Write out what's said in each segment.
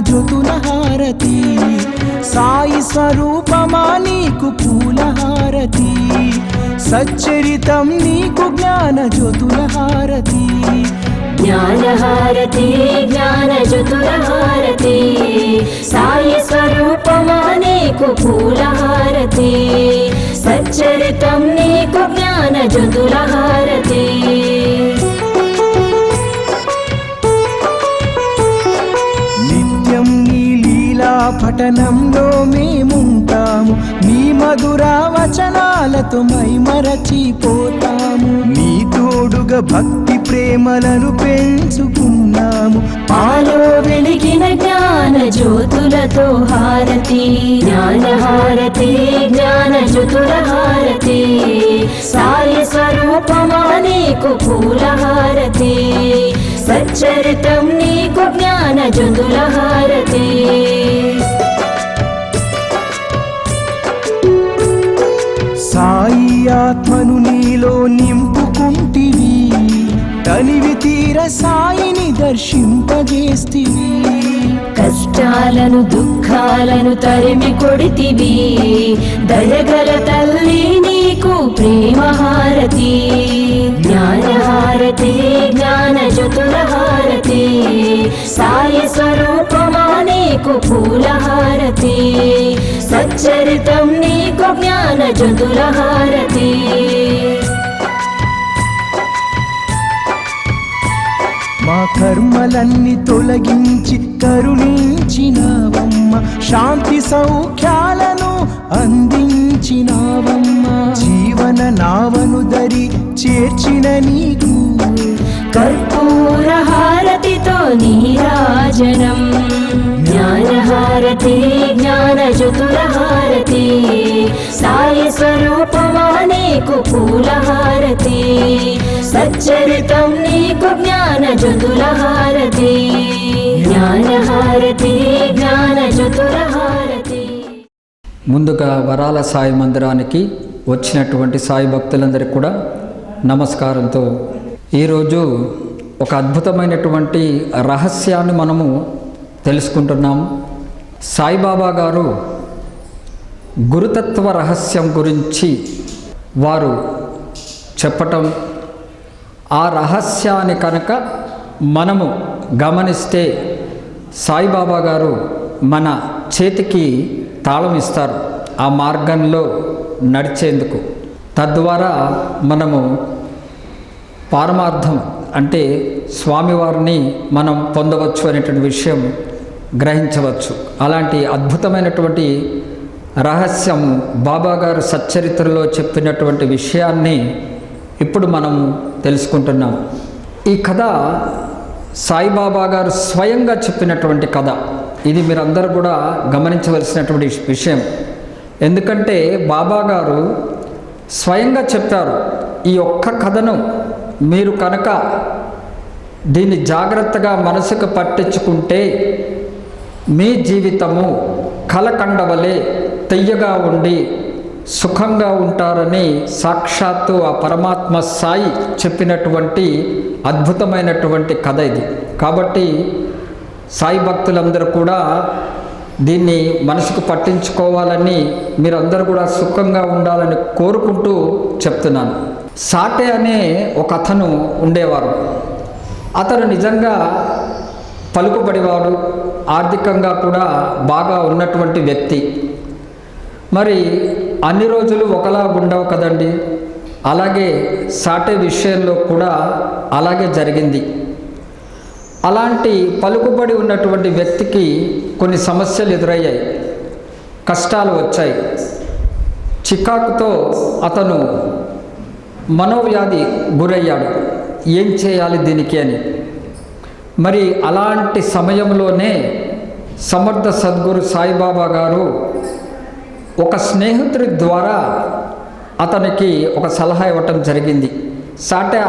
జ్యోతుల హారతి, సాయి స్వరూపమా నీకు పూల హారతి, సచ్చరితం నీకు జ్ఞాన జ్యోతుల హారతి. జ్ఞానహారతి జ్ఞానజ్యోతులహారతి, సాయి స్వరూపమా నీకు పూలహారతి, సచ్చరితం నీకు జ్ఞానజ్యోతులహారతి. నిత్యం నీ లీలా పఠనంలో మేముంటాము, నీ మధుర వచనాలతో మైమరచిపోతాము, నీ తోడుగా భక్తి ప్రేమలను పెంచుకున్నాము. పాలో వెలిగిన జ్ఞాన జ్యోతులతో హారతి, జ్ఞానహారతి జ్ఞానజ్యోతులహారతి, సాయి స్వరూపమా నీకు పూలహారతి, సచ్చరితం నీకు జ్ఞానజ్యోతులహారతి. సాయి ఆత్మను నీలో నింపుకుంటివి, తనివి తీర సాయిని దర్శింపజేస్తివి, కష్టాలను దుఃఖాలను తరిమి కొడితివి, దయగల తల్లి నీకు ప్రేమహారతి. జ్ఞానహారతి జ్ఞానజ్యోతులహారతి, సాయి స్వరూపమా నీకు పూలహారతి, సచ్చరితం నీకు జ్ఞానజ్యోతులహారతి. మా కర్మలన్నీ తొలగించి కరుణించినావమ్మ, శాంతి సౌఖ్యాలను అందించినావమ్మ, జీవన నావను దరి చేర్చిన నీకు కర్పూర హారతితో నీరాజనం. జ్ఞానహారతి జ్ఞానజ్యోతులహారతి, సాయి స్వరూపమా నీకు పూలహారతి, సచ్చరితం నీకు జ్ఞానజ్యోతులహారతి. జ్ఞానహారతి జ్ఞానజ్యోతులహారతి. ముందుగా వరాల సాయి మందిరానికి వచ్చినటువంటి సాయి భక్తులందరికీ కూడా నమస్కారంతో ఈరోజు ఒక అద్భుతమైనటువంటి రహస్యాన్ని మనము తెలుసుకుంటున్నాము. సాయిబాబా గారు గురుతత్వ రహస్యం గురించి వారు చెప్పటం, ఆ రహస్యాన్ని కనుక మనము గమనిస్తే సాయిబాబా గారు మన చేతికి తాళం ఇస్తారు ఆ మార్గంలో నడిచేందుకు. తద్వారా మనము పారమార్థం అంటే స్వామివారిని మనం పొందవచ్చు అనేటువంటి విషయం గ్రహించవచ్చు. అలాంటి అద్భుతమైనటువంటి రహస్యం బాబాగారు సచ్చరిత్రలో చెప్పినటువంటి విషయాన్ని ఇప్పుడు మనం తెలుసుకుంటున్నాం. ఈ కథ సాయిబాబా గారు స్వయంగా చెప్పినటువంటి కథ. ఇది మీరందరూ కూడా గమనించవలసినటువంటి విషయం. ఎందుకంటే బాబా గారు స్వయంగా చెప్పారు, ఈ ఒక్క కథను మీరు కనుక దీన్ని జాగ్రత్తగా మనసుకు పట్టించుకుంటే మీ జీవితము కలకండవలే తెయ్యగా ఉండి సుఖంగా ఉంటారని సాక్షాత్తు ఆ పరమాత్మ సాయి చెప్పినటువంటి అద్భుతమైనటువంటి కథ ఇది. కాబట్టి సాయి భక్తులందరూ కూడా దీన్ని మనసుకు పట్టించుకోవాలని, మీరందరూ కూడా సుఖంగా ఉండాలని కోరుకుంటూ చెప్తున్నాను. సాటే అనే ఒక అతను ఉండేవారు. అతను నిజంగా పలుకుబడివాడు, ఆర్థికంగా కూడా బాగా ఉన్నటువంటి వ్యక్తి. మరి అన్ని రోజులు ఒకలా ఉండవు కదండి. అలాగే సాటే విషయంలో కూడా అలాగే జరిగింది. అలాంటి పలుకుబడి ఉన్నటువంటి వ్యక్తికి కొన్ని సమస్యలు ఎదురయ్యాయి, కష్టాలు వచ్చాయి. చికాకుతో అతను మనోవ్యాధి గురయ్యాడు. ఏం చేయాలి దీనికి అని. మరి అలాంటి సమయంలోనే సమర్థ సద్గురు సాయిబాబా గారు ఒక స్నేహితుడి ద్వారా అతనికి ఒక సలహా ఇవ్వటం జరిగింది. సాటే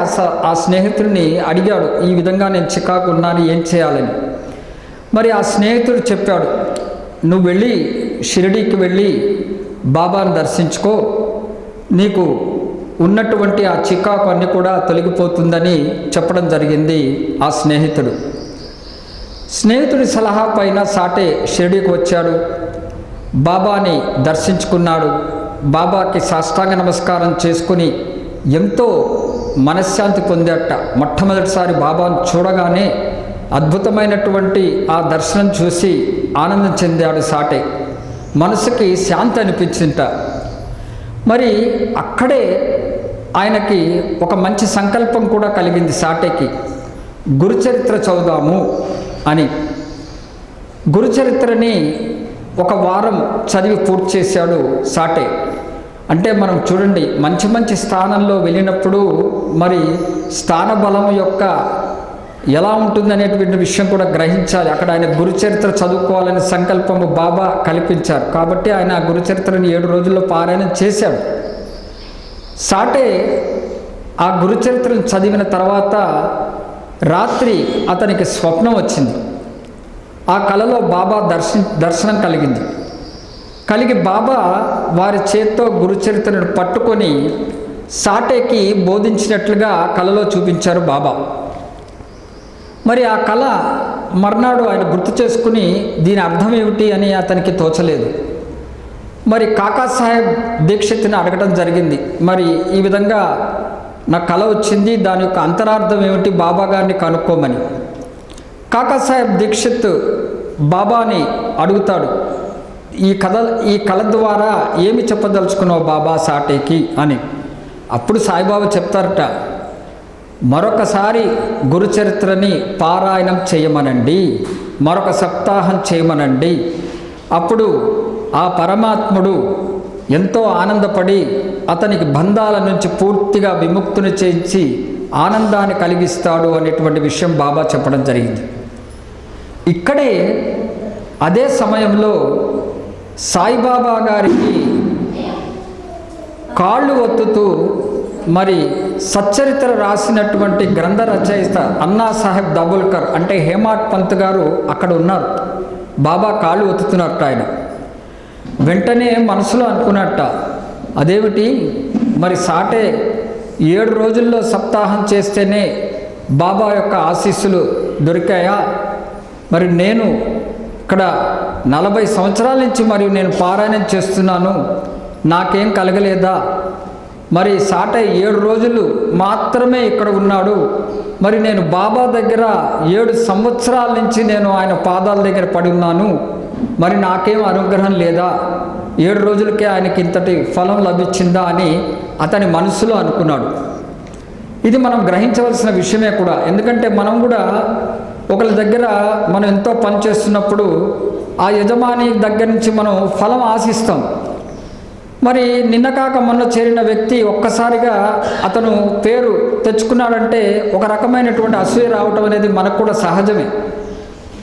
ఆ స్నేహితుడిని అడిగాడు, ఈ విధంగా నేను చికాకు ఉన్నాను, ఏం చేయాలని. మరి ఆ స్నేహితుడు చెప్పాడు, నువ్వు వెళ్ళి షిరిడీకి వెళ్ళి బాబాను దర్శించుకో, నీకు ఉన్నటువంటి ఆ చికాకు అన్నీ కూడా తొలగిపోతుందని చెప్పడం జరిగింది ఆ స్నేహితుడు. స్నేహితుడి సలహా పైన సాటే షిరిడీకి వచ్చాడు. బాబాని దర్శించుకున్నాడు. బాబాకి సాష్టాంగ నమస్కారం చేసుకుని ఎంతో మనశ్శాంతి పొందేట. మొట్టమొదటిసారి బాబాను చూడగానే అద్భుతమైనటువంటి ఆ దర్శనం చూసి ఆనందం చెందాడు సాటే. మనసుకి శాంతి అనిపించింట. మరి అక్కడే ఆయనకి ఒక మంచి సంకల్పం కూడా కలిగింది సాటేకి. గురుచరిత్ర చదువుదాము అని. గురుచరిత్రని ఒక వారం చదివి పూర్తి చేశాడు సాటే. అంటే మనం చూడండి, మంచి మంచి స్థానంలో వెళ్ళినప్పుడు మరి స్థాన బలం యొక్క ఎలా ఉంటుందనేటువంటి విషయం కూడా గ్రహించాలి. అక్కడ ఆయన గురుచరిత్ర చదువుకోవాలనే సంకల్పము బాబా కల్పించారు. కాబట్టి ఆయన ఆ గురుచరిత్రని 7 రోజుల్లో పారాయణం చేశాడు. సాటే ఆ గురుచరిత్రను చదివిన తర్వాత రాత్రి అతనికి స్వప్నం వచ్చింది. ఆ కలలో బాబా దర్శనం కలిగి బాబా వారి చేత్తో గురుచరిత్రను పట్టుకొని సాటేకి బోధించినట్లుగా కలలో చూపించారు బాబా. మరి ఆ కళ మర్నాడు ఆయన గుర్తు చేసుకుని దీని అర్థం ఏమిటి అని అతనికి తోచలేదు. మరి కాకాసాహెబ్ దీక్షిత్ని అడగటం జరిగింది. మరి ఈ విధంగా నా కళ వచ్చింది, దాని యొక్క అంతరార్థం ఏమిటి బాబా గారిని కనుక్కోమని. కాకాసాహెబ్ దీక్షిత్ బాబాని అడుగుతాడు, ఈ కళ ద్వారా ఏమి చెప్పదలుచుకున్నావు బాబా సాటేకి అని. అప్పుడు సాయిబాబా చెప్తారట, మరొకసారి గురుచరిత్రని పారాయణం చేయమనండి, మరొక సప్తాహం చేయమనండి. అప్పుడు ఆ పరమాత్ముడు ఎంతో ఆనందపడి అతనికి బంధాల నుంచి పూర్తిగా విముక్తిని చేయించి ఆనందాన్ని కలిగిస్తాడు అనేటువంటి విషయం బాబా చెప్పడం జరిగింది. ఇక్కడే అదే సమయంలో సాయిబాబా గారికి కాళ్ళు ఒత్తుతూ మరి సచ్చరిత్ర రాసినటువంటి గ్రంథ రచయిత అన్నాసాహెబ్ దాబోల్కర్ అంటే హేమాడ్ పంత్ గారు అక్కడ ఉన్నారు. బాబా కాళ్ళు ఒత్తుతున్నట్ట. ఆయన వెంటనే మనసులో అనుకున్నట్ట, అదేమిటి మరి సాటే 7 రోజుల్లో సప్తాహం చేస్తేనే బాబా యొక్క ఆశీస్సులు దొరికాయా? మరి నేను ఇక్కడ 40 సంవత్సరాల నుంచి మరియు నేను పారాయణం చేస్తున్నాను, నాకేం కలగలేదా? మరి సాటే 7 రోజులు మాత్రమే ఇక్కడ ఉన్నాడు. మరి నేను బాబా దగ్గర 7 సంవత్సరాల నుంచి నేను ఆయన పాదాల దగ్గర పడి ఉన్నాను, మరి నాకేం అనుగ్రహం లేదా? 7 రోజులకే ఆయనకి ఇంతటి ఫలం లభించిందా అని అతని మనసులో అనుకున్నాడు. ఇది మనం గ్రహించవలసిన విషయమే కూడా. ఎందుకంటే మనం కూడా ఒకరి దగ్గర మనం ఎంతో పని చేస్తున్నప్పుడు ఆ యజమాని దగ్గర నుంచి మనం ఫలం ఆశిస్తాం. మరి నిన్న కాక మొన్న చేరిన వ్యక్తి ఒక్కసారిగా అతను పేరు తెచ్చుకున్నాడంటే ఒక రకమైనటువంటి అసూయ రావటం అనేది మనకు కూడా సహజమే.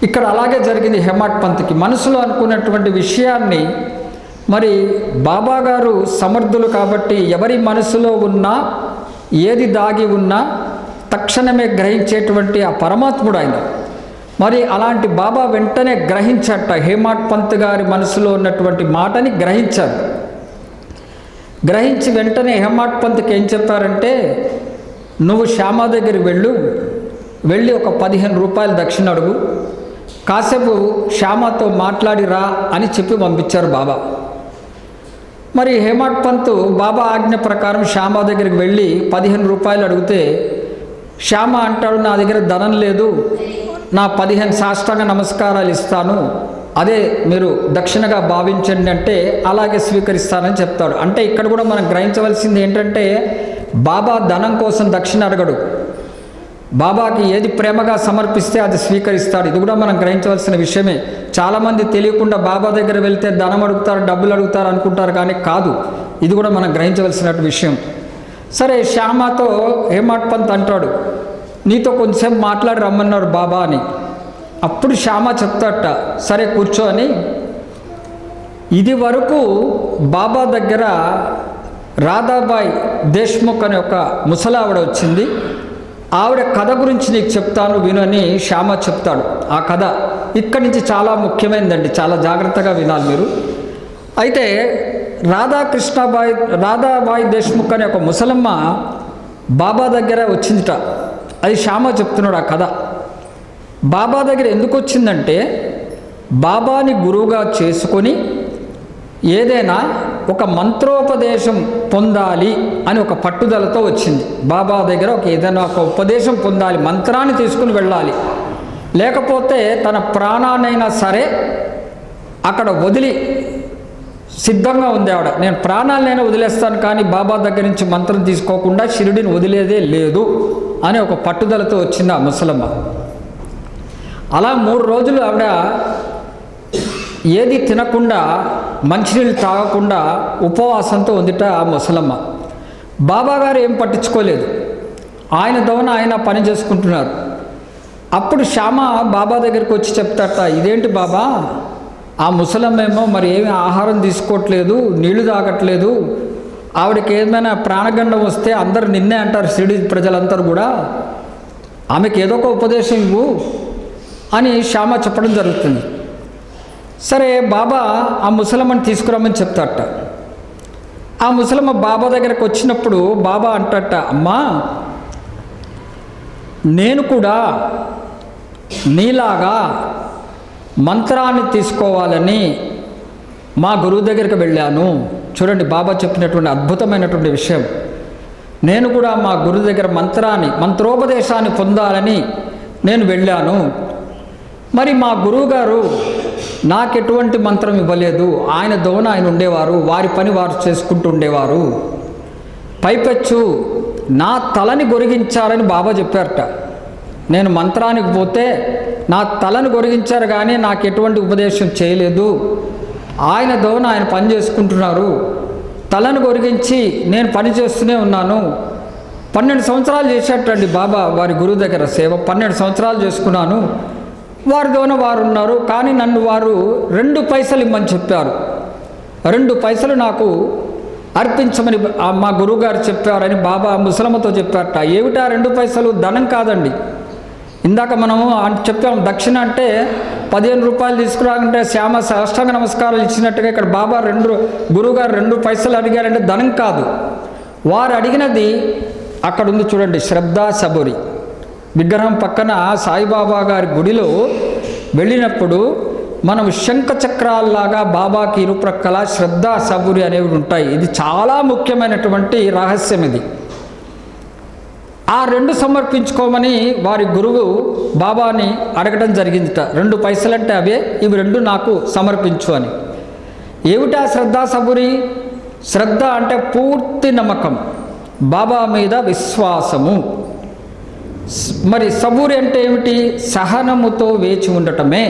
ఇక్కడ అలాగే జరిగింది హేమాడ్ పంత్కి. మనసులో అనుకున్నటువంటి విషయాన్ని మరి బాబా గారు సమర్థులు కాబట్టి ఎవరి మనసులో ఉన్నా ఏది దాగి ఉన్నా తక్షణమే గ్రహించేటువంటి ఆ పరమాత్ముడు ఆయన. మరి అలాంటి బాబా వెంటనే గ్రహించట. హేమాడ్ పంత్ గారి మనసులో ఉన్నటువంటి మాటని గ్రహించారు. గ్రహించి వెంటనే హేమాడ్ పంత్కి ఏం చెప్పారంటే, నువ్వు శ్యామ దగ్గరికి వెళ్ళి ఒక 15 రూపాయలు దక్షిణ అడుగు, కాసేపు శ్యామతో మాట్లాడి రా అని చెప్పి పంపించారు బాబా. మరి హేమాడ్ పంత్ బాబా ఆజ్ఞ ప్రకారం శ్యామ దగ్గరికి వెళ్ళి 15 రూపాయలు అడిగితే శ్యామ అంటాడు, నా దగ్గర ధనం లేదు, నా 15 సాష్టాంగ నమస్కారాలు ఇస్తాను, అదే మీరు దక్షిణగా భావించండి అంటే అలాగే స్వీకరిస్తానని చెప్తాడు. అంటే ఇక్కడ కూడా మనం గ్రహించవలసింది ఏంటంటే బాబా ధనం కోసం దక్షిణ అడగడు. బాబాకి ఏది ప్రేమగా సమర్పిస్తే అది స్వీకరిస్తాడు. ఇది కూడా మనం గ్రహించవలసిన విషయమే. చాలామంది తెలియకుండా బాబా దగ్గర వెళ్తే ధనం అడుగుతారు, డబ్బులు అడుగుతారు అనుకుంటారు, కానీ కాదు. ఇది కూడా మనం గ్రహించవలసిన విషయం. సరే, శ్యామతో హేమాడ్ పంత్ అంటాడు, నీతో కొంచెంసేపు మాట్లాడి రమ్మన్నారు బాబా అని. అప్పుడు శ్యామ చెప్తాట, సరే కూర్చో అని. ఇది వరకు బాబా దగ్గర రాధాబాయి దేశ్ముఖ్ అనే ఒక ముసలావిడ వచ్చింది, ఆవిడ కథ గురించి నీకు చెప్తాను విను అని శ్యామ చెప్తాడు. ఆ కథ ఇక్కడి నుంచి చాలా ముఖ్యమైనదండి, చాలా జాగ్రత్తగా వినాలి మీరు. అయితే రాధాబాయి దేశ్ముఖ్ అనే ఒక ముసలమ్మ బాబా దగ్గర వచ్చిందిట. అది శ్యామ చెప్తున్నాడు ఆ కథ. బాబా దగ్గర ఎందుకు వచ్చిందంటే బాబాని గురువుగా చేసుకొని ఏదైనా ఒక మంత్రోపదేశం పొందాలి అని ఒక పట్టుదలతో వచ్చింది. బాబా దగ్గర ఏదైనా ఒక ఉపదేశం పొందాలి, మంత్రాన్ని తీసుకుని వెళ్ళాలి, లేకపోతే తన ప్రాణాన్నైనా సరే అక్కడ వదిలి సిద్ధంగా ఉంది ఆవిడ. నేను ప్రాణాలనైనా వదిలేస్తాను కానీ బాబా దగ్గర నుంచి మంత్రం తీసుకోకుండా షిరిడిని వదిలేదే లేదు అని ఒక పట్టుదలతో వచ్చింది ఆ ముసలమ్మ. అలా 3 రోజులు ఆవిడ ఏది తినకుండా మంచినీళ్ళు తాగకుండా ఉపవాసంతో ఉందిట ఆ ముసలమ్మ. బాబాగారు ఏం పట్టించుకోలేదు, ఆయన దవన ఆయన పని చేసుకుంటున్నారు. అప్పుడు శ్యామ బాబా దగ్గరికి వచ్చి చెప్తాట, ఇదేంటి బాబా, ఆ ముసలమ్మేమో మరి ఏమి ఆహారం తీసుకోవట్లేదు, నీళ్లు తాగట్లేదు, ఆవిడకి ఏమైనా ప్రాణగండం వస్తే అందరు నిన్నే అంటారు షిరిడి ప్రజలందరూ కూడా, ఆమెకి ఏదో ఒక ఉపదేశం ఇవ్వు అని శ్యామ చెప్పడం జరుగుతుంది. సరే బాబా ఆ ముసలమ్మని తీసుకురమ్మని చెప్తాట. ఆ ముసలమ్మ బాబా దగ్గరకు వచ్చినప్పుడు బాబా అంటట, అమ్మా నేను కూడా నీలాగా మంత్రాన్ని తీసుకోవాలని మా గురువు దగ్గరికి వెళ్ళాను. చూడండి బాబా చెప్పినటువంటి అద్భుతమైనటువంటి విషయం. నేను కూడా మా గురువు దగ్గర మంత్రోపదేశాన్ని పొందాలని నేను వెళ్ళాను. మరి మా గురువుగారు నాకు ఎటువంటి మంత్రం ఇవ్వలేదు, ఆయన దోన ఆయన ఉండేవారు, వారి పని వారు చేసుకుంటూ ఉండేవారు. పైపెచ్చు నా తలని గొరిగించారని బాబా చెప్పారట. నేను మంత్రానికి పోతే నా తలను గొరిగించారు కానీ నాకు ఎటువంటి ఉపదేశం చేయలేదు, ఆయన దోన ఆయన పని చేసుకుంటున్నారు. తలను గొరిగించి నేను పని చేస్తూనే ఉన్నాను. 12 సంవత్సరాలు చేసేటండి బాబా వారి గురువు దగ్గర సేవ. 12 సంవత్సరాలు చేసుకున్నాను. వారి దోన వారు ఉన్నారు, కానీ నన్ను వారు 2 పైసలు ఇమ్మని చెప్పారు. 2 పైసలు నాకు అర్పించమని మా గురువుగారు చెప్పారని బాబా ముసలమ్మతో చెప్పారట. ఏమిటా 2 పైసలు? ధనం కాదండి. ఇందాక మనము చెప్పాము దక్షిణ అంటే 15 రూపాయలు తీసుకురాకంటే శ్యామ సాష్టాంగ నమస్కారాలు ఇచ్చినట్టుగా ఇక్కడ బాబా గురువుగారు 2 పైసలు అడిగారంటే ధనం కాదు. వారు అడిగినది అక్కడ ఉంది చూడండి, శ్రద్ధ సబూరి విగ్రహం పక్కన సాయిబాబా గారి గుడిలో వెళ్ళినప్పుడు మనం శంఖ చక్రాల్లాగా బాబాకి ఇరుప్రక్కల శ్రద్ధ సబూరి అనేవి ఉంటాయి. ఇది చాలా ముఖ్యమైనటువంటి రహస్యం. ఇది ఆ 2 సమర్పించుకోమని వారి గురువు బాబాని అడగడం జరిగిందిట. 2 పైసలంటే అవే, ఇవి 2 నాకు సమర్పించు అని. ఏమిటా శ్రద్ధ సబూరి? శ్రద్ధ అంటే పూర్తి నమ్మకం, బాబా మీద విశ్వాసము. మరి సబూరి అంటే ఏమిటి? సహనముతో వేచి ఉండటమే.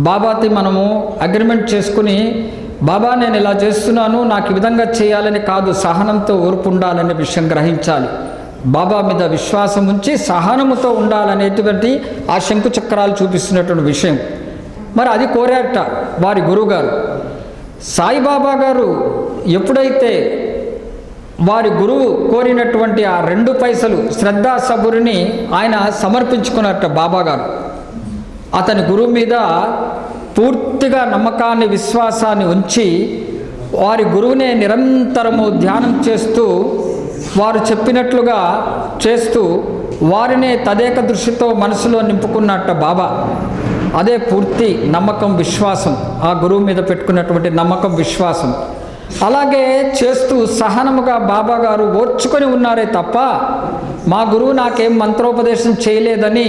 బాబాతో మనము అగ్రిమెంట్ చేసుకుని బాబా నేను ఇలా చేస్తున్నాను, నాకు ఈ విధంగా చేయాలని కాదు, సహనంతో ఓర్పు ఉండాలనే విషయం గ్రహించాలి. బాబా మీద విశ్వాసం ఉంచి సహనముతో ఉండాలనేటువంటి ఆ శంకు చక్రాలు చూపిస్తున్నటువంటి విషయం. మరి అది కోరారట వారి గురువుగారు. సాయిబాబా గారు ఎప్పుడైతే వారి గురువు కోరినటువంటి ఆ 2 పైసలు శ్రద్ధా సబూరిని ఆయన సమర్పించుకున్నట్ట బాబా గారు. అతని గురువు మీద పూర్తిగా నమ్మకాన్ని విశ్వాసాన్ని ఉంచి వారి గురువునే నిరంతరము ధ్యానం చేస్తూ వారు చెప్పినట్లుగా చేస్తూ వారినే తదేక దృష్టితో మనసులో నింపుకున్నట్ట బాబా. అదే పూర్తి నమ్మకం విశ్వాసం, ఆ గురువు మీద పెట్టుకున్నటువంటి నమ్మకం విశ్వాసం. అలాగే చేస్తూ సహనముగా బాబా గారు ఓర్చుకొని ఉన్నారే తప్ప మా గురువు నాకేం మంత్రోపదేశం చేయలేదని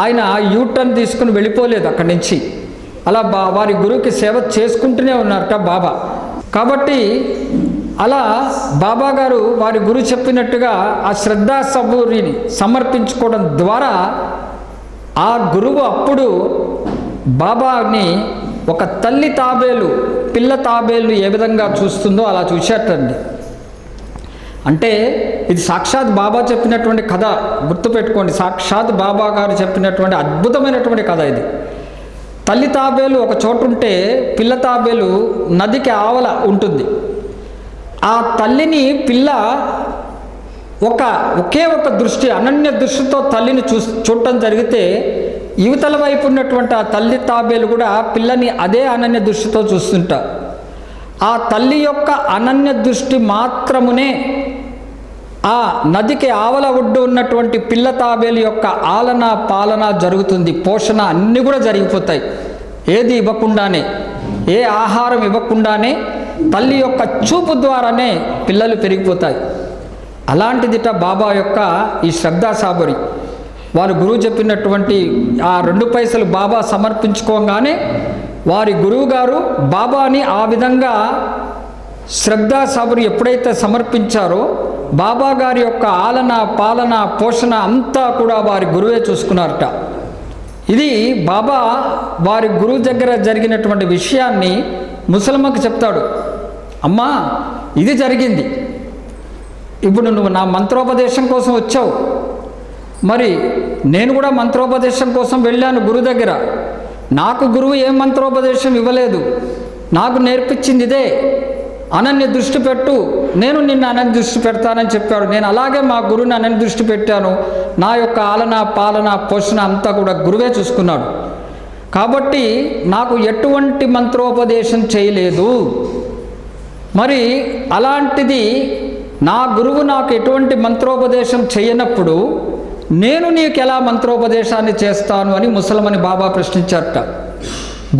ఆయన యూటర్న్ తీసుకుని వెళ్ళిపోలేదు అక్కడి నుంచి. అలా వారి గురువుకి సేవ చేసుకుంటూనే ఉన్నారట బాబా. కాబట్టి అలా బాబా గారు వారి గురువు చెప్పినట్టుగా ఆ శ్రద్ధా సబూరిని సమర్పించుకోవడం ద్వారా ఆ గురువు అప్పుడు బాబాని ఒక తల్లి తాబేలు పిల్ల తాబేలు ఏ విధంగా చూస్తుందో అలా చూసేటండి. అంటే ఇది సాక్షాత్ బాబా చెప్పినటువంటి కథ, గుర్తుపెట్టుకోండి. సాక్షాత్ బాబా గారు చెప్పినటువంటి అద్భుతమైనటువంటి కథ ఇది. తల్లి తాబేలు ఒక చోటు ఉంటే పిల్ల తాబేలు నదికి ఆవల ఉంటుంది. ఆ తల్లిని పిల్ల ఒకే ఒక దృష్టి, అనన్య దృష్టితో తల్లిని చూడటం జరిగితే యువతల వైపు ఉన్నటువంటి ఆ తల్లి తాబేలు కూడా పిల్లని అదే అనన్య దృష్టితో చూస్తుంటారు. ఆ తల్లి యొక్క అనన్య దృష్టి మాత్రమునే ఆ నదికి ఆవల ఒడ్డు ఉన్నటువంటి పిల్ల తాబేలు యొక్క ఆలన పాలన జరుగుతుంది, పోషణ అన్నీ కూడా జరిగిపోతాయి. ఏది ఇవ్వకుండానే, ఏ ఆహారం ఇవ్వకుండానే తల్లి యొక్క చూపు ద్వారానే పిల్లలు పెరిగిపోతాయి. అలాంటిదిట బాబా యొక్క ఈ శ్రద్ధా సాబరి. వారు గురువు చెప్పినటువంటి ఆ 2 పైసలు బాబా సమర్పించుకోగానే వారి గురువు గారు బాబాని ఆ విధంగా శ్రద్ధా సాబరి ఎప్పుడైతే సమర్పించారో బాబా గారి యొక్క ఆలన పాలన పోషణ అంతా కూడా వారి గురువే చూసుకున్నారట. ఇది బాబా వారి గురువు దగ్గర జరిగినటువంటి విషయాన్ని ముసలమ్మకి చెప్తాడు. అమ్మా, ఇది జరిగింది, ఇప్పుడు నువ్వు నా మంత్రోపదేశం కోసం వచ్చావు, మరి నేను కూడా మంత్రోపదేశం కోసం వెళ్ళాను గురువు దగ్గర. నాకు గురువు ఏం మంత్రోపదేశం ఇవ్వలేదు, నాకు నేర్పించింది ఇదే, అనన్య దృష్టి పెట్టు, నేను నిన్ను అనన్య దృష్టి పెడతానని చెప్పాడు. నేను అలాగే మా గురువుని అనన్య దృష్టి పెట్టాను. నా యొక్క ఆలన పాలన పోషణ అంతా కూడా గురువే చూసుకున్నాడు. కాబట్టి నాకు ఎటువంటి మంత్రోపదేశం చేయలేదు. మరి అలాంటిది నా గురువు నాకు ఎటువంటి మంత్రోపదేశం చేయనప్పుడు నేను నీకు ఎలా మంత్రోపదేశాన్ని చేస్తాను అని ముసలమని బాబా ప్రశ్నించారట.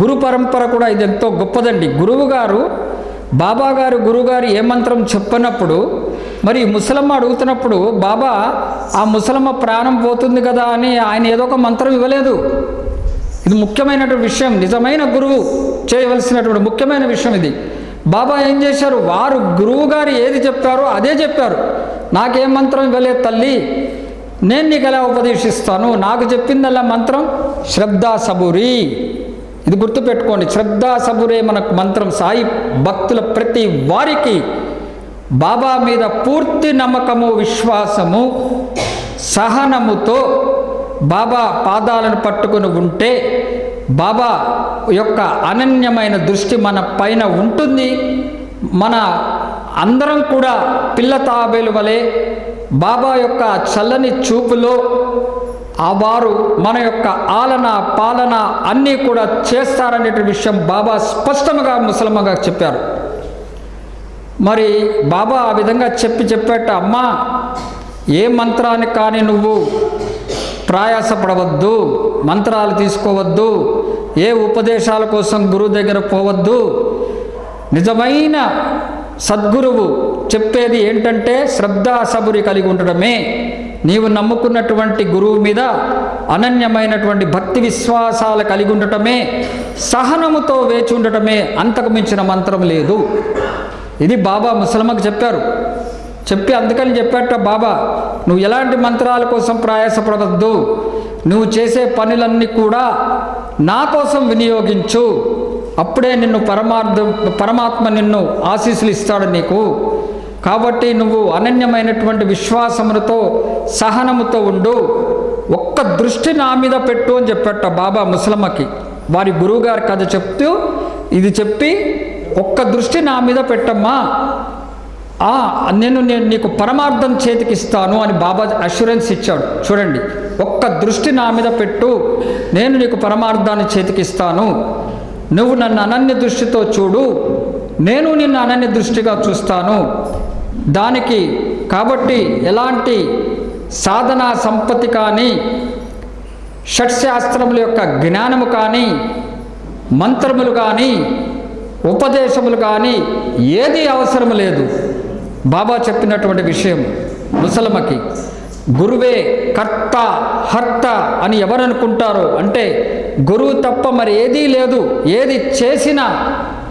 గురు పరంపర కూడా ఇది ఎంతో గొప్పదండి. గురువు గారు బాబా గారు గురువుగారు ఏ మంత్రం చెప్పనప్పుడు మరి ముసలమ్మ అడుగుతున్నప్పుడు బాబా ఆ ముసలమ్మ ప్రాణం పోతుంది కదా అని ఆయన ఏదో ఒక మంత్రం ఇవ్వలేదు. ఇది ముఖ్యమైనటువంటి విషయం, నిజమైన గురువు చేయవలసినటువంటి ముఖ్యమైన విషయం ఇది. బాబా ఏం చేశారు, వారు గురువు గారు ఏది చెప్పారో అదే చెప్పారు. నాకేం మంత్రం ఇవ్వలేదు తల్లి, నేను నీకు ఎలా ఉపదేశిస్తాను, నాకు చెప్పిందల్లా మంత్రం శ్రద్ధా సబూరి. ఇది గుర్తుపెట్టుకోండి, శ్రద్ధా సబురే మనకు మంత్రం. సాయి భక్తుల ప్రతి వారికి బాబా మీద పూర్తి నమ్మకము విశ్వాసము సహనముతో బాబా పాదాలను పట్టుకుని ఉంటే బాబా యొక్క అనన్యమైన దృష్టి మన పైన ఉంటుంది. మన అందరం కూడా పిల్ల తాబేలు వలె బాబా యొక్క చల్లని చూపులో ఆ వారు మన యొక్క ఆలన పాలన అన్నీ కూడా చేస్తారనే విషయం బాబా స్పష్టంగా ముసలమ్మగా చెప్పారు. మరి బాబా ఆ విధంగా చెప్పేట, అమ్మా ఏ మంత్రాన్ని కానీ నువ్వు ప్రయాసపడవద్దు, మంత్రాలు తీసుకోవద్దు, ఏ ఉపదేశాల కోసం గురువు దగ్గర పోవద్దు. నిజమైన సద్గురువు చెప్పేది ఏంటంటే శ్రద్ధా సబురి కలిగి ఉండడమే. నీవు నమ్ముకున్నటువంటి గురువు మీద అనన్యమైనటువంటి భక్తి విశ్వాసాలు కలిగి ఉండటమే, సహనముతో వేచి ఉండటమే, అంతకు మించిన మంత్రం లేదు. ఇది బాబా ముసలమ్మకు చెప్పారు. చెప్పి అందుకని చెప్పాట బాబా, నువ్వు ఎలాంటి మంత్రాల కోసం ప్రయాసపడవద్దు, నువ్వు చేసే పనులన్నీ కూడా నా కోసం వినియోగించు, అప్పుడే నిన్ను పరమాత్మ నిన్ను ఆశీస్సులు ఇస్తాడు నీకు. కాబట్టి నువ్వు అనన్యమైనటువంటి విశ్వాసములతో సహనముతో ఉండు, ఒక్క దృష్టి నా మీద పెట్టు అని చెప్పట బాబా ముసలమ్మకి. వారి గురువుగారి కథ చెప్తూ ఇది చెప్పి, ఒక్క దృష్టి నా మీద పెట్టమ్మా, నేను నీకు పరమార్థం చేతికిస్తాను అని బాబా అష్యూరెన్స్ ఇచ్చాడు. చూడండి, ఒక్క దృష్టి నా మీద పెట్టు, నేను నీకు పరమార్థాన్ని చేతికిస్తాను, నువ్వు నన్ను అనన్య దృష్టితో చూడు, నేను నిన్ను అనన్య దృష్టిగా చూస్తాను. దానికి కాబట్టి ఎలాంటి సాధనా సంపత్తి కానీ, షట్శాస్త్రముల యొక్క జ్ఞానము కానీ, మంత్రములు కానీ, ఉపదేశములు కానీ ఏది అవసరం లేదు. బాబా చెప్పినటువంటి విషయం ముసలమ్మకి, గురువే కర్త హర్త అని ఎవరనుకుంటారో, అంటే గురువు తప్ప మరి ఏదీ లేదు, ఏది చేసినా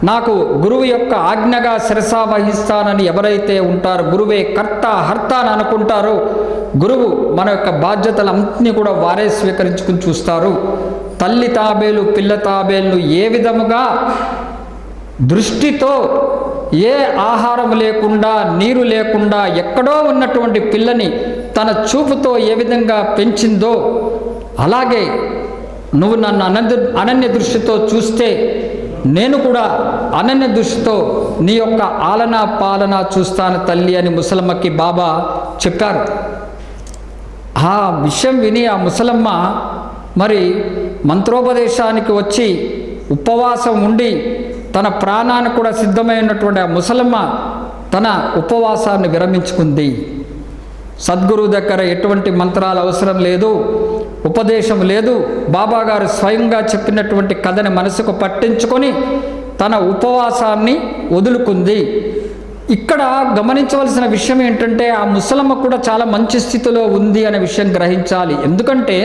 నాకు గురువు యొక్క ఆజ్ఞగా శిరసా వహిస్తానని ఎవరైతే ఉంటారో, గురువే కర్త హర్త అని అనుకుంటారో, గురువు మన యొక్క బాధ్యతలన్నీ కూడా వారే స్వీకరించుకుని చూస్తారు. తల్లి తాబేలు పిల్ల తాబేలు ఏ విధముగా దృష్టితో ఏ ఆహారం లేకుండా నీరు లేకుండా ఎక్కడో ఉన్నటువంటి పిల్లని తన చూపుతో ఏ విధంగా పెంచిందో, అలాగే నువ్వు నన్ను అనన్య దృష్టితో చూస్తే నేను కూడా అనన్య దృష్టితో నీ యొక్క ఆలనా పాలన చూస్తాను తల్లి అని ముసలమ్మకి బాబా చెప్పారు. ఆ విషయం విని ఆ ముసలమ్మ మరి మంత్రోపదేశానికి వచ్చి ఉపవాసం ఉండి తన ప్రాణాన్ని కూడా సిద్ధమైనటువంటి ఆ ముసలమ్మ తన ఉపవాసాన్ని విరమించుకుంది. సద్గురువు దగ్గర ఎటువంటి మంత్రాలు అవసరం లేదు, ఉపదేశం లేదు. బాబా గారు స్వయంగా చెప్పినటువంటి కథని మనసుకు పట్టించుకొని తన ఉపవాసాన్ని వదులుకుంది. ఇక్కడ గమనించవలసిన విషయం ఏంటంటే ఆ ముసలమ్మ కూడా చాలా మంచి స్థితిలో ఉంది అనే విషయం గ్రహించాలి. ఎందుకంటే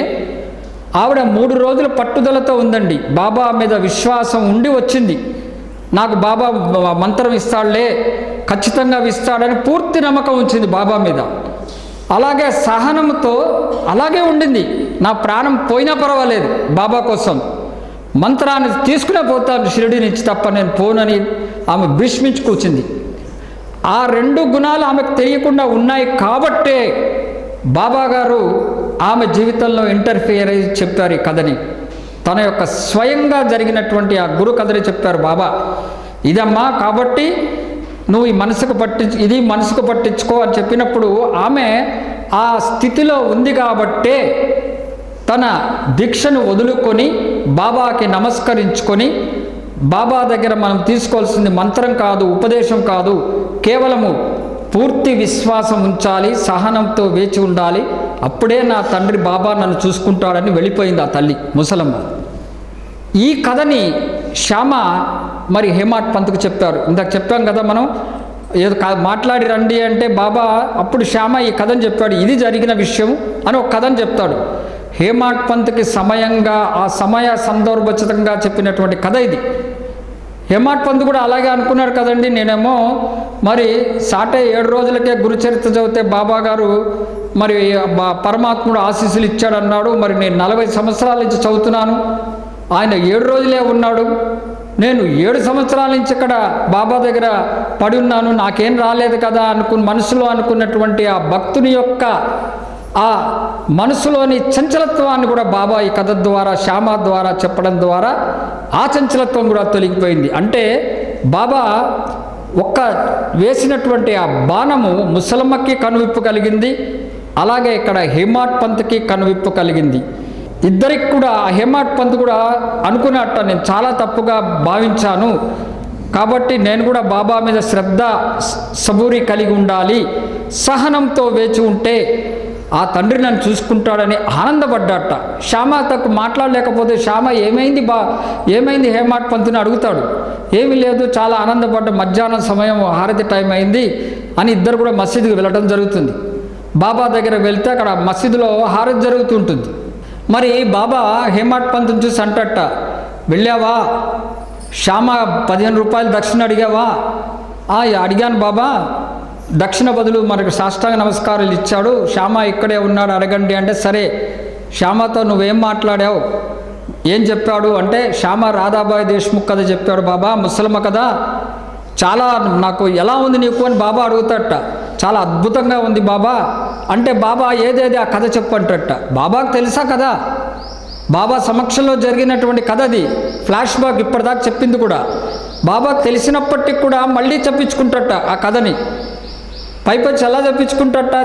ఆవిడ 3 రోజులు పట్టుదలతో ఉందండి. బాబా మీద విశ్వాసం ఉండి వచ్చింది. నాకు బాబా మంత్రం ఇస్తాడులే, ఖచ్చితంగా ఇస్తాడని పూర్తి నమ్మకం ఉంచింది బాబా మీద. అలాగే సహనంతో అలాగే ఉండింది. నా ప్రాణం పోయినా పర్వాలేదు, బాబా కోసం మంత్రాన్ని తీసుకునే పోతాను షిరిడి నుంచి, తప్ప నేను పోనని ఆమె భీష్మించి కూర్చుంది. ఆ 2 గుణాలు ఆమెకు తెలియకుండా ఉన్నాయి కాబట్టే బాబా గారు ఆమె జీవితంలో ఇంటర్ఫియర్ అయ్యి చెప్పారు ఈ కథని. తన యొక్క స్వయంగా జరిగినటువంటి ఆ గురు కథని చెప్పారు. బాబా ఇదమ్మా, కాబట్టి నువ్వు ఈ ఇది మనసుకు పట్టించుకో అని చెప్పినప్పుడు ఆమె ఆ స్థితిలో ఉంది కాబట్టే తన దీక్షను వదులుకొని బాబాకి నమస్కరించుకొని, బాబా దగ్గర మనం తీసుకోవాల్సింది మంత్రం కాదు, ఉపదేశం కాదు, కేవలము పూర్తి విశ్వాసం ఉంచాలి, సహనంతో వేచి ఉండాలి, అప్పుడే నా తండ్రి బాబా నన్ను చూసుకుంటాడని వెళ్ళిపోయింది ఆ తల్లి ముసలమ్మ. ఈ కథని శ్యామ మరి హేమాడ్ పంత్కు చెప్పారు. ఇందాక చెప్పాం కదా మనం, ఏదో మాట్లాడి రండి అంటే బాబా అప్పుడు శ్యామ ఈ కథను చెప్పాడు. ఇది జరిగిన విషయం అని ఒక కథను చెప్తాడు. హేమాడ్ పంత్కి సమయంగా ఆ సమయ సందర్భోచితంగా చెప్పినటువంటి కథ ఇది. హేమాడ్ పంత్ కూడా అలాగే అనుకున్నాడు కదండి. నేనేమో మరి సాటే 7 రోజులకే గురుచరిత్ర చదివితే బాబా గారు మరి పరమాత్ముడు ఆశీస్సులు ఇచ్చాడన్నాడు. మరి నేను 40 సంవత్సరాల నుంచి చదువుతున్నాను, ఆయన 7 రోజులే ఉన్నాడు, నేను 7 సంవత్సరాల నుంచి ఇక్కడ బాబా దగ్గర పడి ఉన్నాను, నాకేం రాలేదు కదా మనసులో అనుకున్నటువంటి ఆ భక్తుని యొక్క ఆ మనసులోని చంచలత్వాన్ని కూడా బాబా ఈ కథ ద్వారా శ్యామ ద్వారా చెప్పడం ద్వారా ఆ చంచలత్వం కూడా తొలగిపోయింది. అంటే బాబా వేసినటువంటి ఆ బాణము ముసలమ్మకి కనువిప్పు కలిగింది, అలాగే ఇక్కడ హేమాడ్ పంత్కి కనువిప్పు కలిగింది. ఇద్దరికి కూడా హేమాడ్ పంత్ కూడా అనుకున్నట్ట, నేను చాలా తప్పుగా భావించాను కాబట్టి నేను కూడా బాబా మీద శ్రద్ధ సబూరి కలిగి ఉండాలి, సహనంతో వేచి ఉంటే ఆ తండ్రి నన్ను చూసుకుంటాడని ఆనందపడ్డాట. శ్యామ తక్కువ మాట్లాడలేకపోతే శ్యామ ఏమైంది హేమాడ్ పంత్ని అడుగుతాడు. ఏమీ లేదు, చాలా ఆనందపడ్డ, మధ్యాహ్నం సమయం హారతి టైం అయింది అని ఇద్దరు కూడా మసీదుకి వెళ్ళడం జరుగుతుంది. బాబా దగ్గర వెళ్తే అక్కడ మసీదులో హారతి జరుగుతుంటుంది. మరి బాబా హేమాడ్ పంత్ని చూసి అంటట, వెళ్ళావా శ్యామ 15 రూపాయలు దక్షిణ అడిగావా? అడిగాను బాబా, దక్షిణ బదులు మనకు సాష్టాంగ నమస్కారాలు ఇచ్చాడు, శ్యామ ఇక్కడే ఉన్నాడు అడగండి అంటే, సరే శ్యామతో నువ్వేం మాట్లాడావు, ఏం చెప్పాడు అంటే, శ్యామ రాధాబాయి దేశ్ముఖ్ కథ చెప్పాడు బాబా, ముసలమ్మ కదా, చాలా నాకు ఎలా ఉంది నీకు అని బాబా అడుగుతాడట. చాలా అద్భుతంగా ఉంది బాబా అంటే, బాబా ఏదేది ఆ కథ చెప్పంటట. బాబాకు తెలుసా కదా, బాబా సమక్షంలో జరిగినటువంటి కథ అది, ఫ్లాష్ బ్యాక్ ఇప్పటిదాకా చెప్పింది కూడా. బాబాకు తెలిసినప్పటికి కూడా మళ్ళీ చెప్పించుకుంటట ఆ కథని. పైపచ్చి ఎలా చెప్పించుకుంటట,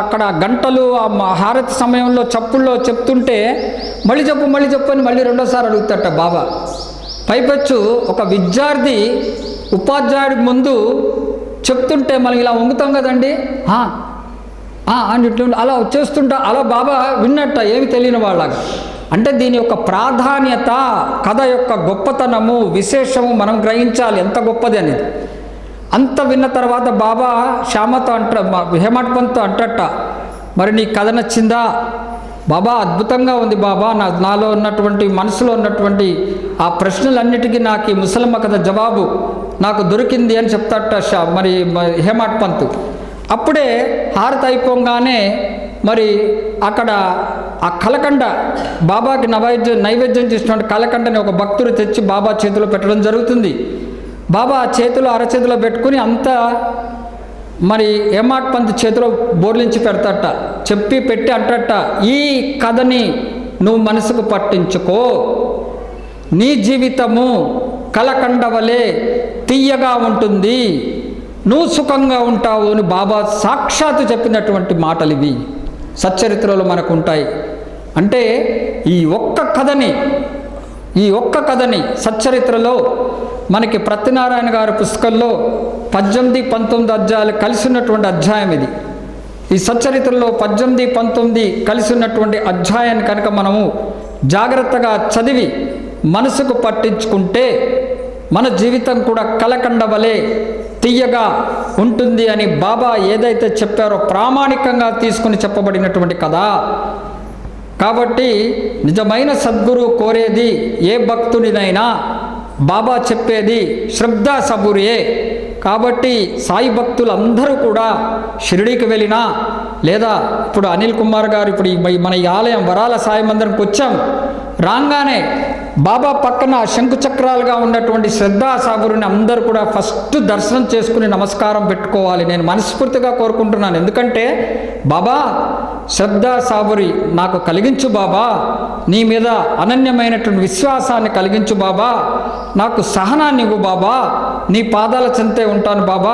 అక్కడ గంటలు ఆ హారతి సమయంలో చప్పుల్లో చెప్తుంటే మళ్ళీ చెప్పు అని మళ్ళీ 2వ సారి అడుగుతట బాబా. పైపచ్చు ఒక విద్యార్థి ఉపాధ్యాయుడికి ముందు చెప్తుంటే మనం ఇలా వంగుతాం కదండి, అని అలా చేస్తుంటా, అలా బాబా విన్నట్ట, ఏమి తెలియని వాళ్ళగా. అంటే దీని యొక్క ప్రాధాన్యత, కథ యొక్క గొప్పతనము, విశేషము మనం గ్రహించాలి ఎంత గొప్పది అనేది. అంత విన్న తర్వాత బాబా శ్యామతో హేమాడ్ పంత్తో అంటట, మరి నీ కథ నచ్చిందా? బాబా అద్భుతంగా ఉంది బాబా, నాలో ఉన్నటువంటి మనసులో ఉన్నటువంటి ఆ ప్రశ్నలన్నిటికీ నాకు ఈ ముసలమ్మ కథ జవాబు నాకు దొరికింది అని చెప్తాట మరి హేమాడ్ పంత్. అప్పుడే హారతి అయిపోగానే మరి అక్కడ ఆ కలకండ, బాబాకి నైవేద్యం చేసినటువంటి కలకండని ఒక భక్తుడు తెచ్చి బాబా చేతిలో పెట్టడం జరుగుతుంది. బాబా చేతిలో అరచేతిలో పెట్టుకుని అంతా మరి హేమాడ్ పంత్ చేతిలో బోర్లించి పెడతాట, పెట్టి అంటట, ఈ కథని నువ్వు మనసుకు పట్టించుకో, నీ జీవితము కలకండ వలె తీయగా ఉంటుంది, నువ్వు సుఖంగా ఉంటావు అని బాబా సాక్షాత్తు చెప్పినటువంటి మాటలు ఇవి సచ్చరిత్రలో మనకు ఉంటాయి. అంటే ఈ ఒక్క కథని సచ్చరిత్రలో మనకి ప్రత్యనారాయణ గారి పుస్తకంలో 18, 19 అధ్యాయాలు కలిసి ఉన్నటువంటి అధ్యాయం ఇది. ఈ సచ్చరిత్రలో 18, 19 కలిసి ఉన్నటువంటి అధ్యాయాన్ని కనుక మనము జాగ్రత్తగా చదివి మనసుకు పట్టించుకుంటే మన జీవితం కూడా కలకండ వలె తీయగా ఉంటుంది అని బాబా ఏదైతే చెప్పారో ప్రామాణికంగా తీసుకుని చెప్పబడినటువంటి కథ. కాబట్టి నిజమైన సద్గురు కోరేది ఏ భక్తుడినైనా బాబా చెప్పేది శ్రద్ధ సబూరియే. కాబట్టి సాయి భక్తులందరూ కూడా షిరిడీకి వెళ్ళినా లేదా ఇప్పుడు అనిల్ కుమార్ గారు ఇప్పుడు మన ఈ ఆలయం వరాల సాయి మందిరంకి వచ్చాం, రాగానే బాబా పక్కన శంకుచక్రాలుగా ఉన్నటువంటి శ్రద్ధా సాబురుని అందరూ కూడా ఫస్ట్ దర్శనం చేసుకుని నమస్కారం పెట్టుకోవాలి. నేను మనస్ఫూర్తిగా కోరుకుంటున్నాను. ఎందుకంటే బాబా శ్రద్ధా సాబురి నాకు కలిగించు బాబా, నీ మీద అనన్యమైనటువంటి విశ్వాసాన్ని కలిగించు బాబా, నాకు సహనాన్ని ఇవ్వు బాబా, నీ పాదాల చెంతే ఉంటాను బాబా,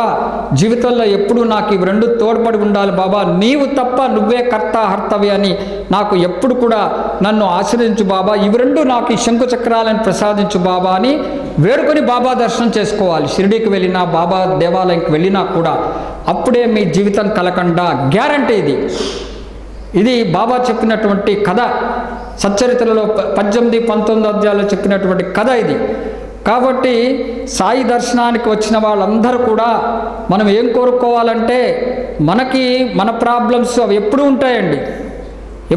జీవితంలో ఎప్పుడూ నాకు ఇవి రెండు తోడ్పడి ఉండాలి బాబా, నీవు తప్ప నువ్వే కర్త హర్తవి అని నాకు ఎప్పుడు కూడా నన్ను ఆశ్రయించు బాబా, ఇవి రెండు నాకు ఈ శంకు చక్రాలను ప్రసాదించు బాబా అని వేడుకొని బాబా దర్శనం చేసుకోవాలి. షిరిడీకి వెళ్ళినా బాబా దేవాలయంకి వెళ్ళినా కూడా అప్పుడే మీ జీవితం కలకండా గ్యారంటీ. ఇది బాబా చెప్పినటువంటి కథ. సచ్చరిత్రలో 18, 19 అధ్యాయాల్లో చెప్పినటువంటి కథ ఇది. కాబట్టి సాయి దర్శనానికి వచ్చిన వాళ్ళందరూ కూడా మనం ఏం కోరుకోవాలంటే, మనకి మన ప్రాబ్లమ్స్ అవి ఎప్పుడూ ఉంటాయండి,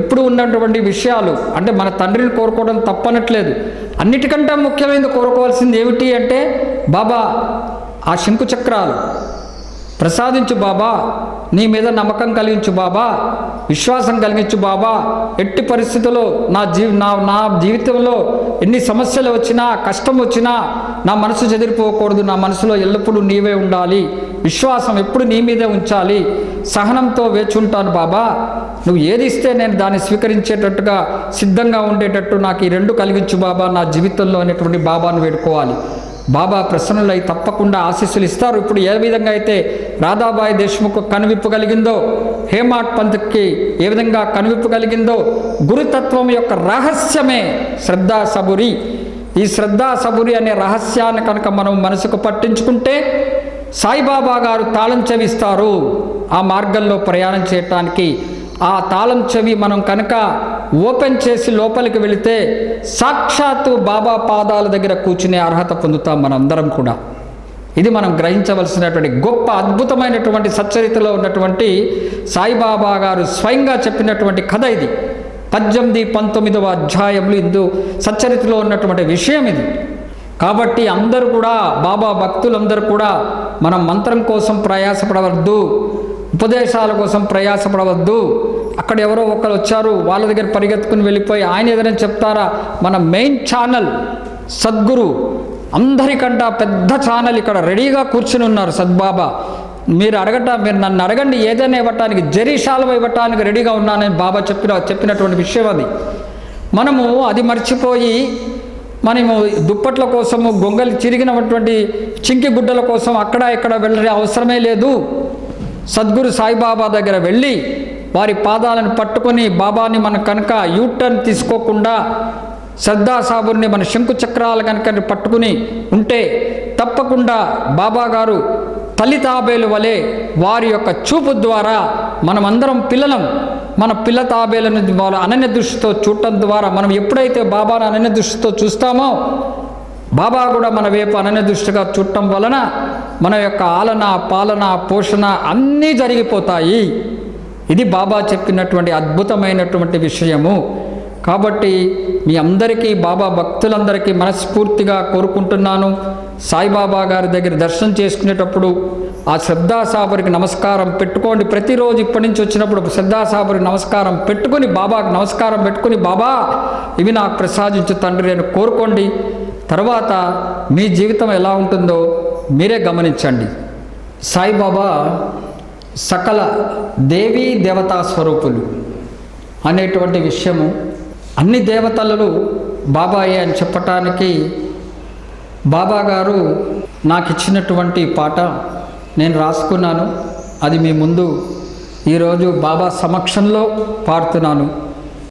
ఎప్పుడు ఉన్నటువంటి విషయాలు. అంటే మన తండ్రిని కోరుకోవడం తప్పనట్లేదు. అన్నిటికంటే ముఖ్యమైనది కోరుకోవాల్సింది ఏమిటి అంటే, బాబా ఆ శంకు చక్రాలు ప్రసాదించు బాబా, నీ మీద నమ్మకం కలిగించు బాబా, విశ్వాసం కలిగించు బాబా. ఎట్టి పరిస్థితుల్లో నా జీవితంలో ఎన్ని సమస్యలు వచ్చినా కష్టం వచ్చినా నా మనసు చెదిరిపోకూడదు, నా మనసులో ఎల్లప్పుడూ నీవే ఉండాలి, విశ్వాసం ఎప్పుడు నీ మీదే ఉంచాలి, సహనంతో వేచి ఉంటాను బాబా, నువ్వు ఏది ఇస్తే నేను దాన్ని స్వీకరించేటట్టుగా సిద్ధంగా ఉండేటట్టు నాకు ఈ రెండు కలిగించు బాబా నా జీవితంలో అనేటువంటి బాబాను వేడుకోవాలి. బాబా ప్రసన్నులై తప్పకుండా ఆశీస్సులు ఇస్తారు. ఇప్పుడు ఏ విధంగా అయితే రాధాబాయి దేశ్ముఖ్ కనువిప్పు కలిగిందో, హేమాడ్ పంత్కి ఏ విధంగా కనువిప్పు కలిగిందో, గురుతత్వం యొక్క రహస్యమే శ్రద్ధా సబురి. ఈ శ్రద్ధా సబురి అనే రహస్యాన్ని కనుక మనం మనసుకు పట్టించుకుంటే సాయిబాబా గారు తాళం చెవిస్తారు ఆ మార్గంలో ప్రయాణం చేయటానికి. ఆ తాళం చెవి మనం కనుక ఓపెన్ చేసి లోపలికి వెళితే సాక్షాత్తు బాబా పాదాల దగ్గర కూర్చునే అర్హత పొందుతాం మనందరం కూడా. ఇది మనం గ్రహించవలసినటువంటి గొప్ప అద్భుతమైనటువంటి సచ్చరిత్రలో ఉన్నటువంటి సాయిబాబా గారు స్వయంగా చెప్పినటువంటి కథ ఇది. 18, 19వ అధ్యాయములు ఇందు సచ్చరిత్రలో ఉన్నటువంటి విషయం ఇది. కాబట్టి అందరూ కూడా బాబా భక్తులందరూ కూడా మనం మంత్రం కోసం ప్రయాసపడవద్దు, ఉపదేశాల కోసం ప్రయాసపడవద్దు. అక్కడ ఎవరో ఒకరు వచ్చారు, వాళ్ళ దగ్గర పరిగెత్తుకుని వెళ్ళిపోయి ఆయన ఏదైనా చెప్తారా? మన మెయిన్ ఛానల్ సద్గురు, అందరికంటే పెద్ద ఛానల్ ఇక్కడ రెడీగా కూర్చుని ఉన్నారు సద్బాబా. మీరు నన్ను అడగండి, ఏదైనా ఇవ్వటానికి, జరీషాలు ఇవ్వటానికి రెడీగా ఉన్నానని బాబా చెప్పినటువంటి విషయం అది. మనము అది మర్చిపోయి మనము దుప్పట్ల కోసము, గొంగలి చిరిగినటువంటి చింకి గుడ్డల కోసం అక్కడ ఇక్కడ వెళ్ళే అవసరమే లేదు. సద్గురు సాయిబాబా దగ్గర వెళ్ళి వారి పాదాలను పట్టుకొని బాబాని మన కనుక యూటర్న్ తీసుకోకుండా శ్రద్ధా సాబుని మన శంకు చక్రాలు కనుక పట్టుకుని ఉంటే తప్పకుండా బాబా గారు తల్లి తాబేలు వలె వారి యొక్క చూపు ద్వారా మనమందరం పిల్లలం. మన పిల్ల తాబేలను వాళ్ళ అనన్య దృష్టితో చూడటం ద్వారా మనం ఎప్పుడైతే బాబాను అనన్య దృష్టితో చూస్తామో బాబా కూడా మన వైపు అనన్య దృష్టిగా చూడటం వలన మన యొక్క ఆలన, పాలన, పోషణ అన్నీ జరిగిపోతాయి. ఇది బాబా చెప్పినటువంటి అద్భుతమైనటువంటి విషయము. కాబట్టి మీ అందరికీ, బాబా భక్తులందరికీ మనస్ఫూర్తిగా కోరుకుంటున్నాను, సాయిబాబా గారి దగ్గర దర్శనం చేసుకునేటప్పుడు ఆ శ్రద్ధా సాబరికి నమస్కారం పెట్టుకోండి. ప్రతిరోజు ఇప్పటి నుంచి వచ్చినప్పుడు శ్రద్ధా సాబరికి నమస్కారం పెట్టుకుని, బాబాకి నమస్కారం పెట్టుకుని, బాబా ఇవి నాకు ప్రసాదించు తండ్రి అని కోరుకోండి. తర్వాత మీ జీవితం ఎలా ఉంటుందో మీరే గమనించండి. సాయిబాబా సకల దేవీ దేవతా స్వరూపులు అనేటువంటి విషయము, అన్ని దేవతలు బాబాయే అని చెప్పటానికి బాబా గారు నాకు ఇచ్చినటువంటి పాట నేను రాసుకున్నాను. అది మీ ముందు ఈరోజు బాబా సమక్షంలో పాడుతున్నాను.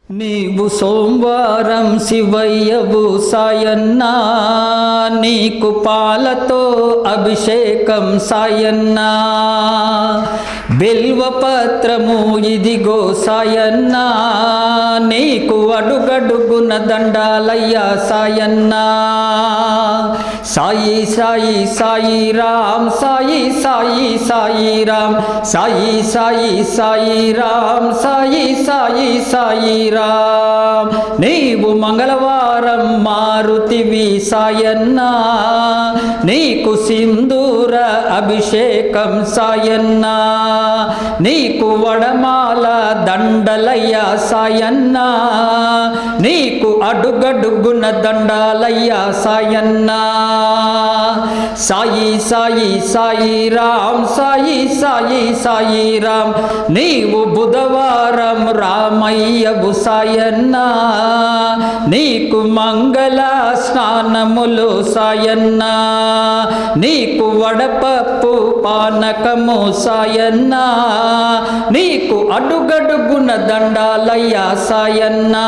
నీవు సోమవారం శివయ్యవు సాయన్నా, నీకు పాలతో అభిషేకం సాయన్నా, బిల్వపత్రము ఇదిగో సాయన్నా, నీకు అడుగడుగున దండాలయ్యా సాయన్నా. సాయి సాయి సాయి రామ్, సాయి సాయి సాయి రామ్, సాయి సాయి సాయి రామ్, సాయి సాయి సాయి రామ్. నీవు మంగళవారం మారుతివి సాయన్నా, నీకు సింధూర అభిషేకం సాయన్నా, నీకు వడమాల దండలయ్య సాయన్నా, నీకు అడుగడుగున దండాలయ్య సాయన్నా. సాయి సాయి సాయి రామ్, సాయి సాయి సాయి రామ్, నీవు బుధవారం రామయ్యవు సాయన్నా, నీకు మంగళ స్నానములు సాయన్నా, నీకు వడపప్పు పానకము సాయన్నా, నీకు అడుగడుగున దండాలయ్య సాయన్నా.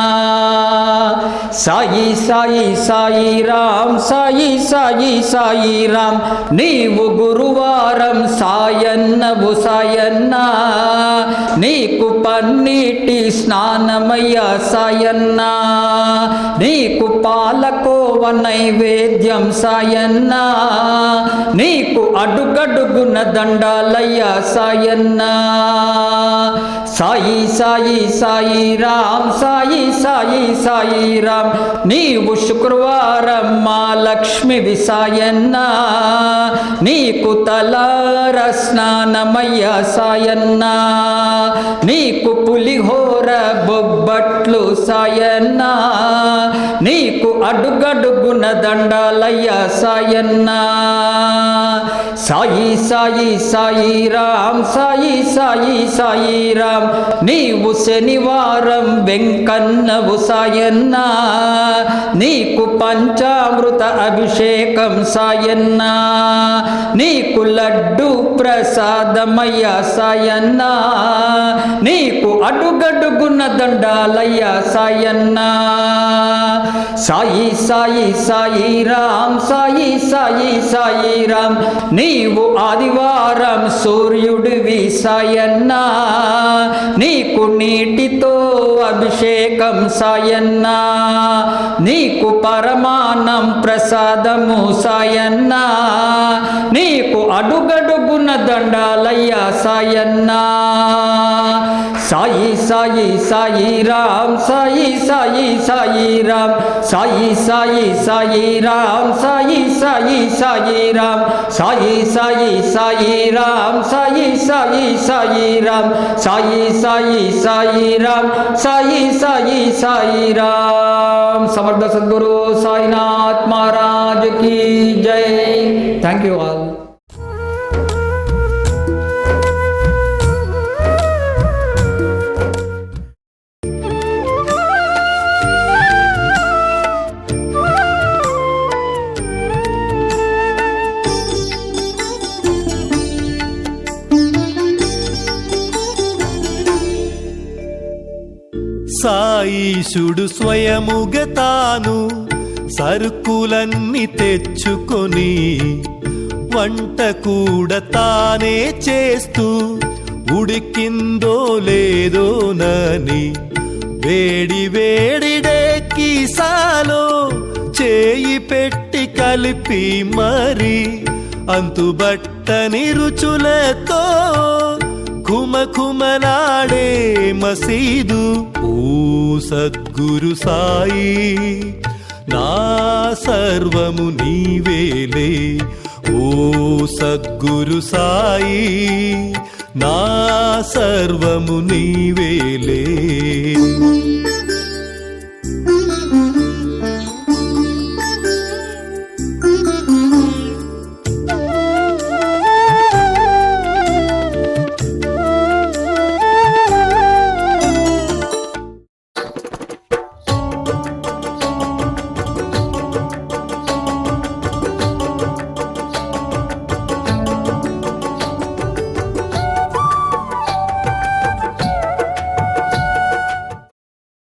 సాయి సాయి సాయి రామ్, సాయి సాయి సాయి రామ్, నీవు గురువారం సాయన్నవు సాయన్నా, నీకు పన్నీటి స్నానమయ్య సాయన్నా, నీకు పాలకోవ నైవేద్యం సాయన్నా, నీకు అడుగడుగున దండాలయ్య సాయన్నా. సాయి సాయి సాయి రామ్, సాయి సాయి సాయి రామ్, నీవు శుక్రవారం మా లక్ష్మివి సాయన్నా, నీకు తలార స్నానమయ్య సాయన్నా, నీకు పులిహోర బొబ్బట్లు సాయన్నా, నీకు అడుగడుగున దండాలయ్య సాయన్నా. సాయి సాయి సాయి రామ్, సాయి సాయి సాయి రామ్, నీవు శనివారం వెంకన్నవు సాయన్నా, నీకు పంచామృత అభిషేకం సాయన్నా, నీకు లడ్డు ప్రసాదమయ్య సాయన్నా, నీకు అడుగడుగున దండాలయ్య సాయన్నా. సాయి సాయి సాయి రామ్, సాయి సాయి సాయి రామ్, నీవు ఆదివారం సూర్యుడివి సాయన్నా, నీకు నీటితో అభిషేకం సాయన్నా, నీకు పరమాన్నం ప్రసాదము సాయన్నా, నీకు అడుగడుగున దండాలయ్య సాయన్నా. సాయి సాయి సాయి రామ్, సాయి సాయి సాయి రామ్, సాయి సాయి సాయి రామ్, సాయి సాయి సాయి రామ్, సాయి సాయి సాయి రామ్, సాయి సాయి సాయి రామ్, సాయి సాయి సాయి రామ్, సాయి సాయి సాయి రామ్. సమర్థ సద్గురు సాయినాథ్ మహారాజ్ की जय. Thank you all. సాయీశుడు స్వయముగా తాను సరుకులన్నీ తెచ్చుకొని వంట కూడా తానే చేస్తూ ఉడికిందో లేదోనని వేడి వేడి డేకిసాలో చేయి పెట్టి కలిపి మరి అంతుబట్టని రుచులతో కుమకుమలాడే మసీదు. ఓ సద్గురు సాయి నా సర్వము నీవేలే, ఓ సద్గురు సాయి నా సర్వము నీవేలే.